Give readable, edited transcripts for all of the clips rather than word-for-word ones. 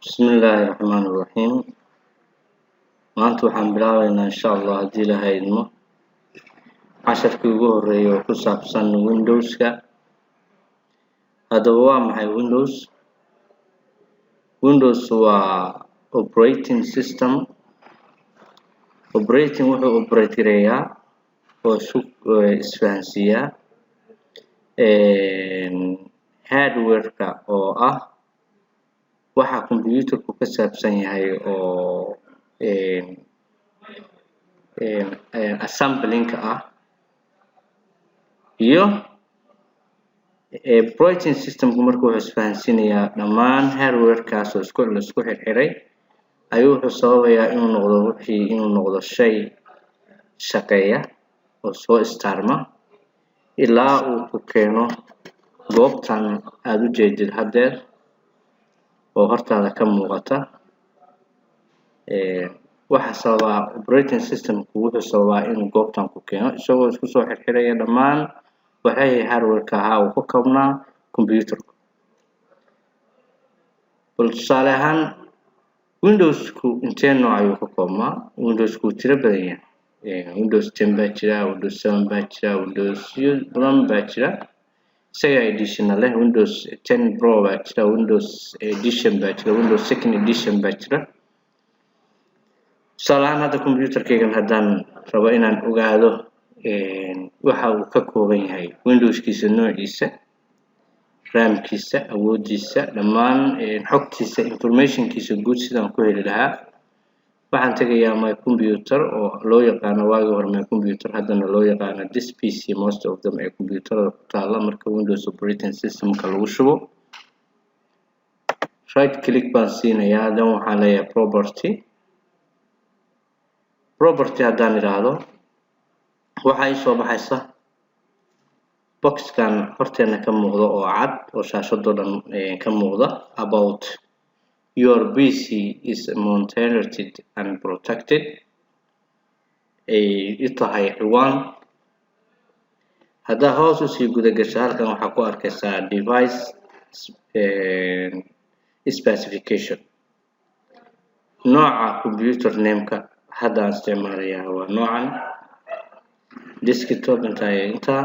Bismillahirrahmanirrahiim. Maanta waxaan bilaabaynaa insha Allah haddii Ilaahay idmo casharkii ugu horeeyay oo ku saabsan Windows-ka. Haddaba waa maxay Windows? Windows waa operating system. Operating wuxuu operate gareeyaa oo isfahansiiyaa hardware-ka oo ah waxa computer-ku ka saabsan yahay oo assembling-ka ah iyo operating system-ku marka wuxuu isfahansiinayaa dhammaan hardware-kaas oo la isku xirxiray ayuu wuxuu sababayaa inuu noqdo shay shaqeeya oo soo istarma ilaa uu ku keeno goobtan aad u jeedid haddeer oo hortaada ka muuqata. Waxa sababa operating system-ku wuxuu sababaa inuu goobtan ku keeno isagoo isku soo xirxiraya dhammaan waxay hardware-ka ahaa uu ka koobnaa computer-ku. Bal tusaale ahaan Windows-ku intee nooc ayuu ka koobmaa? Windows-ku tiro badan yahay. Windows 10 baa jira, Windows 7 baa jira, Windows badan baa jira. Isaga edition leh Windows 10 Pro baa jira, Windows edition baa jira, Windows second edition baa jira. Tusaale ahaan hadda computer-kaygan haddaan rabo inaan ogaado waxa uu ka kooban yahay Windows-kiisa noociisa, RAM-kiisa, awoodiisa, dhammaan xogtiisa, information-kiisa guud sidaan ku heli lahaa. Waxaan tegayaa my computer oo loo yaqaano waagii hore my computer haddana loo yaqaano this PC most of them ee computerada ku taala marka Windows operating system-ka lagu shubo. Right click baan siinayaa dan waxaan leeyahay property haddaan idhaahdo waxaa ii soo baxaysa box-kan horteena ka muuqda oo cad oo shaashadoo dhan ka muuqda about your PC is monitored and protected. Tahay ciwaan. Haddaa hoos usii guda gasho halkan waxaa ku arkaysaa device specification. Nooca computer name-ka haddaan isticmaalayaa waa noocan. Desktop inta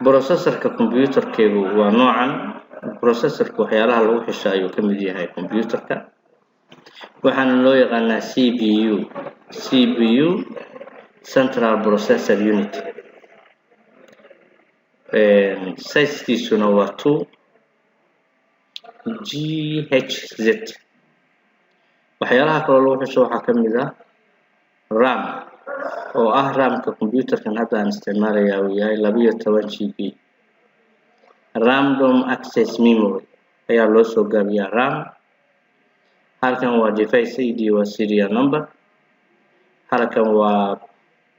processor-ka computer-kaygu waa noocan. Processor-ka waxyaalaha lagu xisho ayuu ka mid yahay computer-ka. Waxaana loo yaqaanaa CPU Central Processor Unit. Size-kiisuna waa 2 GHz. Waxyaalaha kale lagu xisho waxaa ka mid ah RAM oo ah RAM-ka computer-kan hadda aan isticmaalayaa uu yahay 12 GB. Random access memory ayaa loo soo gaabiyaa RAM. Halkan waa device ID waa serial number. Halkan waa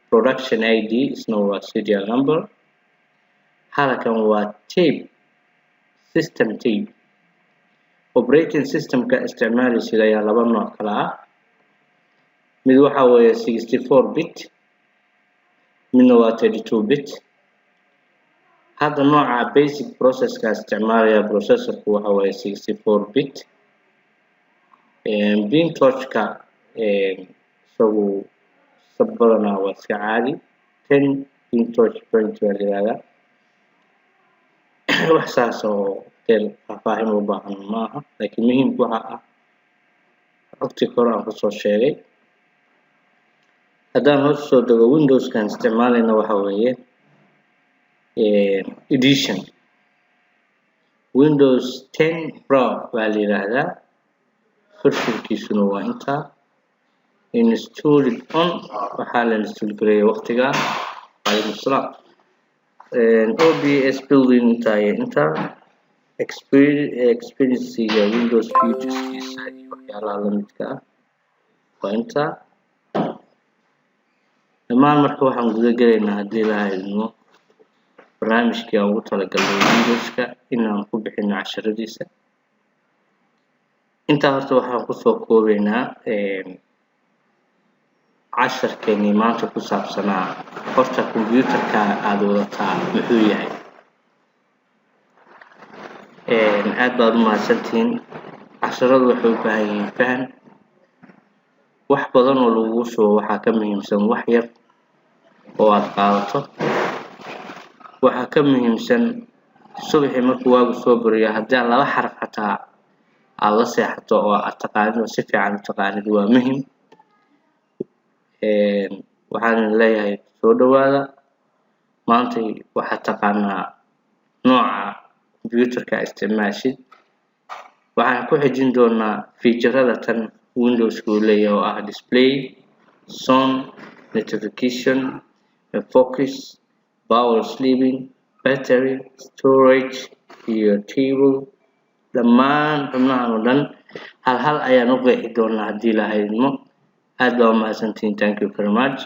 production ID isna waa serial number. Halkan waa tape system tape. Operating system-ka isticmaalkiisa ayaa laba nooc kala ah. Mid waxa weeye 64 bit midna waa 32 bit. Hadda nooca basic process-ka isticmaalaya processor-ku waxa weeye 64 bit. Pin touch-ka isagu sabadana waa iska caadi 10 pin touch point baa la yiraahdaa. Wax saas oo faahfaahin u baahan maaha laakiin muhiimku waxa ah xogtii hore aan kusoo sheegay. Haddaan hoos soo dego Windows-kan isticmaalayna waxa weeye edition. Windows 10 Pro baa la yiraahdaa. Version-kiisuna waa inta. Installed on waxaa la install gareeyay waqtigan. Alaykum salaam. OBS building inta experience-ga Windows features-kiisa iyo waxyaalaha la midka ah waa inta. Dhammaan marka waxaan guda gelaynaa haddii Ilaahay idmo barnaamijkii aan ugu talagalnay Windows-ka inaan ku bixino casharadiisa. Intaa horta waxaan kusoo koobaynaa casharkeennii maanta ku saabsanaa horta computer-ka aad wadataa muxuu yahay. aad baad u mahadsantihiin. casharadu waxay u baahan yihiin faham. wax badan oo lagu shubo waxaa ka muhiimsan wax yar oo aad qaadato. waxaa ka muhiimsan subaxii markuu waagu soo bariyo haddii aad 2 xaraf xataa aad la seexato oo aad taqaanid oo si fiican u taqaanid waa muhiim. waxaan leeyahay soo dhawaada. maanta waxaad taqaanaa nooca computerka isticmaashid. waxaan ku xijin doonaa feature-ada tan Windows uu leeyahay oo ah display, sound, notification, focus, power sleeping, battery, storage iyo table. dhammaan xubnahan oo dhan hal ayaan u qeexi doonaa haddii la haydmo. aad baa u mahadsantihiin. Thank you very much.